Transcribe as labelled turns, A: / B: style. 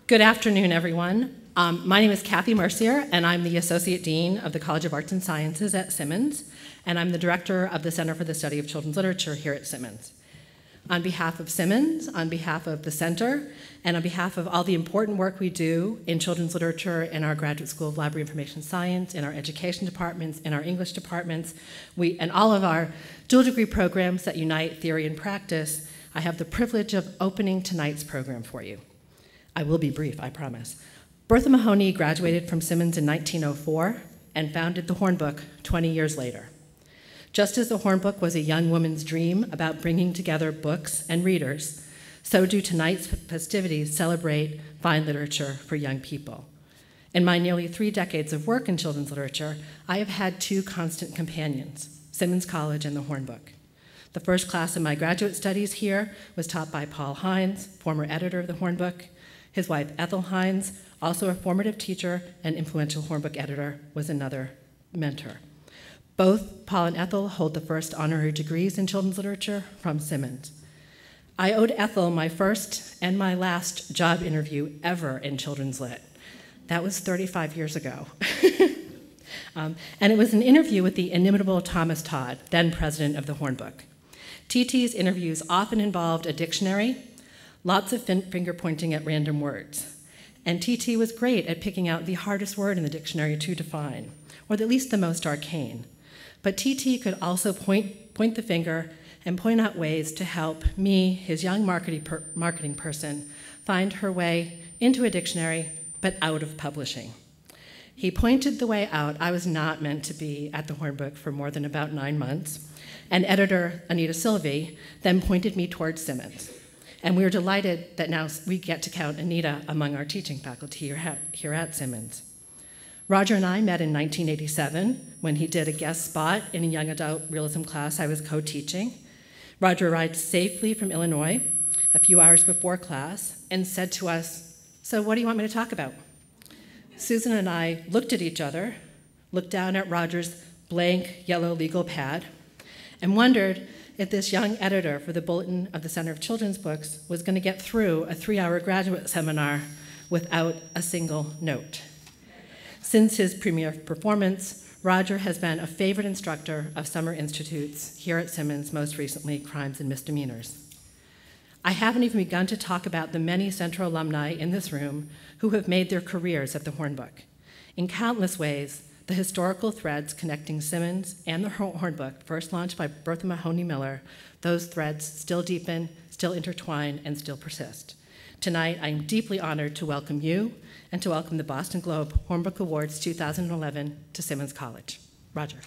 A: Good afternoon, everyone. My name is Cathryn Mercier, and I'm the Associate Dean of the College of Arts and Sciences at Simmons, and I'm the Director of the Center for the Study of Children's Literature here at Simmons. On behalf of Simmons, on behalf of the Center, and on behalf of all the important work we do in children's literature in our Graduate School of Library Information Science, in our education departments, in our English departments, and all of our dual degree programs that unite theory and practice, I have the privilege of opening tonight's program for you. I will be brief, I promise. Bertha Mahoney graduated from Simmons in 1904 and founded the Hornbook 20 years later. Just as the Hornbook was a young woman's dream about bringing together books and readers, so do tonight's festivities celebrate fine literature for young people. In my nearly 3 decades of work in children's literature, I have had 2 constant companions, Simmons College and the Hornbook. The first class of my graduate studies here was taught by Paul Hines, former editor of the Hornbook. His wife, Ethel Hines, also a formative teacher and influential Hornbook editor, was another mentor. Both Paul and Ethel hold the first honorary degrees in children's literature from Simmons. I owed Ethel my first and my last job interview ever in children's lit. That was 35 years ago. And it was an interview with the inimitable Thomas Todd, then president of the Hornbook. TT's interviews often involved a dictionary, lots of finger pointing at random words. And TT was great at picking out the hardest word in the dictionary to define, or at least the most arcane. But TT could also point the finger and point out ways to help me, his young marketing person, find her way into a dictionary, but out of publishing. He pointed the way out. I was not meant to be at the Hornbook for more than about 9 months, and editor Anita Silvey then pointed me towards Simmons. And we are delighted that now we get to count Anita among our teaching faculty here at Simmons. Roger and I met in 1987 when he did a guest spot in a young adult realism class I was co-teaching. Roger arrived safely from Illinois a few hours before class and said to us, "So what do you want me to talk about?" Susan and I looked at each other, looked down at Roger's blank yellow legal pad, and wondered if this young editor for the Bulletin of the Center of Children's Books was going to get through a 3-hour graduate seminar without a single note. Since his premiere performance, Roger has been a favorite instructor of summer institutes here at Simmons, most recently Crimes and Misdemeanors. I haven't even begun to talk about the many Central alumni in this room who have made their careers at the Hornbook. In countless ways, the historical threads connecting Simmons and the Hornbook, first launched by Bertha Mahoney Miller, those threads still deepen, still intertwine, and still persist. Tonight, I am deeply honored to welcome you and to welcome the Boston Globe Hornbook Awards 2011 to Simmons College. Roger.